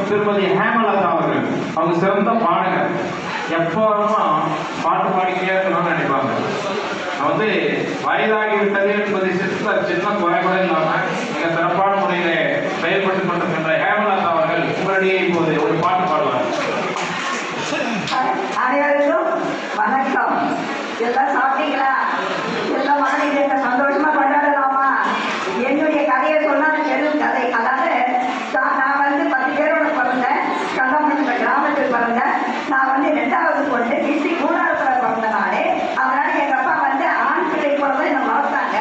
திருமதி ஹேமலதா அவர்கள், அவங்க சிறந்த பாடகர். எப்போதும் பாட்டு பாடிக்கிட்டே இருக்கணும்னு நினைப்பாங்க. வந்து வயதாகிவிட்டது என்பதை சின்ன குறை கூட இல்லாமல் மிக சிறப்பான முறையில செயல்பட்டு கொண்டிருக்கின்ற ஹேமலதா அவர்கள் உங்களிடையே இப்போது ஒரு பாட்டு பாடுவார். அனைவருக்கும் வணக்கம். எல்லாம் சாப்பிட்டீங்களா? எல்லாம் வாங்க சந்தோஷமா கொண்டாடலாமா? என்னுடைய கதையை சொன்னால் பெரும் கதை. அதாவது நான் வந்து 10 பேரோட பிறந்தேன். கந்தமன்ற கிராமத்தில் பிறந்தேன். நான் வந்து 2வது பொண்ணு. டிஸ்ட்ரிக்ட் 3வது பிறந்த நாளே. அதனால எங்க அப்பா வந்து ஆண் பிள்ளை போலதான் என்னை வளர்த்தாங்க.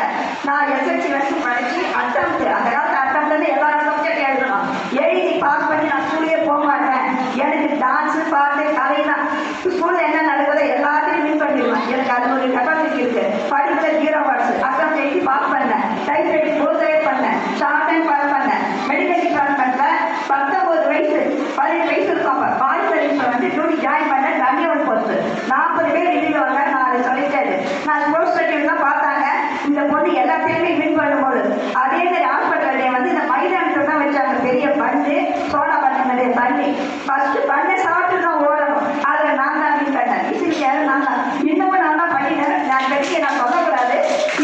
நான் SSLC வரைக்கும் படிச்சு அட்டம்ப்ட், அந்த காலத்து அட்டம்ப்ட்ல எல்லா சப்ஜெக்ட் எழுதணும். எழுதி பாஸ் பண்ணி நான் ஸ்கூலே போக மாட்டேன். எனக்கு டான்ஸு, பாட்டு, கலைதான். ஸ்கூல்ல என்ன நடக்குதோ எல்லாத்தையும் வின் பண்ணிடுவேன். எனக்கு அது ஒரு கெப்பாசிட்டி இருக்கு. படிப்புல 0 மார்க்ஸ். அட்டம் எழுதி பாஸ் பண்ணேன். டைப் ரைட்டி கோர்ஸ் பண்ணேன். ஷார்ட் டைம் பாஸ் பண்ணேன். மெடிக்கல் டிபார்ட்மெண்ட்ல 19 வயசு 18 வயசு இருக்கும். பாய்ஸ் சர்வீஸ்ல வந்து டியூட்டி ஜாயின் பண்ணேன். டமியன் போஸ்ட் 40 பேர் வெளியில வந்தாங்க. நான் அதை சொல்லிட்டேன். நான் ஸ்போர்ட்ஸ் சர்டிஃபிகேட் தான் பார்த்தாங்க. இந்த பொண்ணு எல்லாத்தையுமே வின் பண்ணும்போது அதே மாதிரி ஹாஸ்பிட்டல்ல வந்து இந்த மைதானத்தில் தான் வச்சாங்க. பெரிய பண்டு, சோடா பண்ண நிறைய தண்ணி. ஃபர்ஸ்ட் பண்ணை சாப்பிட்டு தான் ஓடணும். அதில் நான் தான் வின் பண்ணேன். இசிலிக்காரு நான் தான். இன்னமும் நான் தான் பண்ணினேன். நான் பெரிய நான் சொல்லக்கூடாது.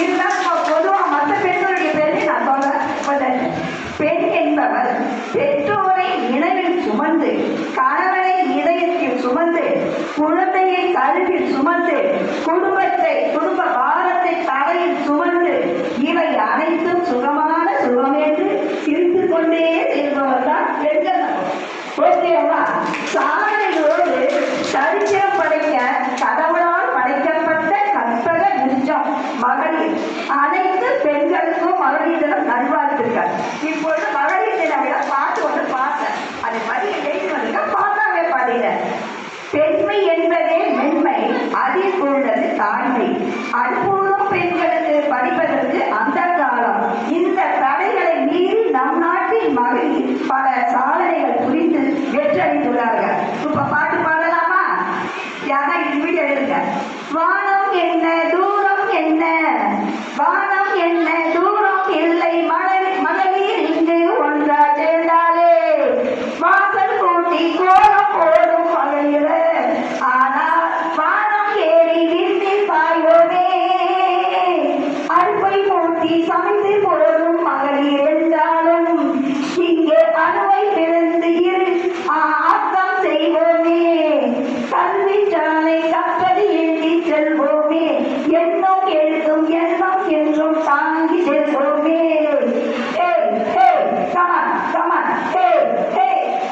இருந்தாலும் பொதுவாக மற்ற பெண்களுடைய பேரை நான் சொல்ல. பெண் என்பவர் பெற்றோரை நினைவில் சுமந்து, கணவனை இதயத்தில் சுமந்து, குழந்தையை கருவில் சுமந்து, குடும்ப பாரத்தை தலையில் சுமந்து, இவை அனைத்தும் சுகமான சுகம் என்று சிரித்துக் கொண்டே செல்பவர் தான் பெண்கள். ஓகேவா? சாதனைகளோடு சரித்திரம் படைக்க கடவுளால் படைக்கப்பட்ட கற்பக நிஜம் மகளிர். அனைத்து பெண்களுக்கும் மகளிர் தினம் நல்வாழ்த்துக்கள். இப்பொழுது மகளிர் தினம் விட பாட்டு ஒன்று பார்த்தேன். அதை பதிவு எழுதுவதற்கு பாட்டாவே பாடினேன். பெண்மை என்பதே மென்மை, அதில் உள்ளது தாய்மை. அற்புதம் பெண்களுக்கு படிப்பதற்கு அந்த காலம். இந்த தடைகளை மீறி நம் நாட்டின் மகளிர் பல சாதனைகள் புரிந்து வெற்றடைந்துள்ளார்கள். இப்ப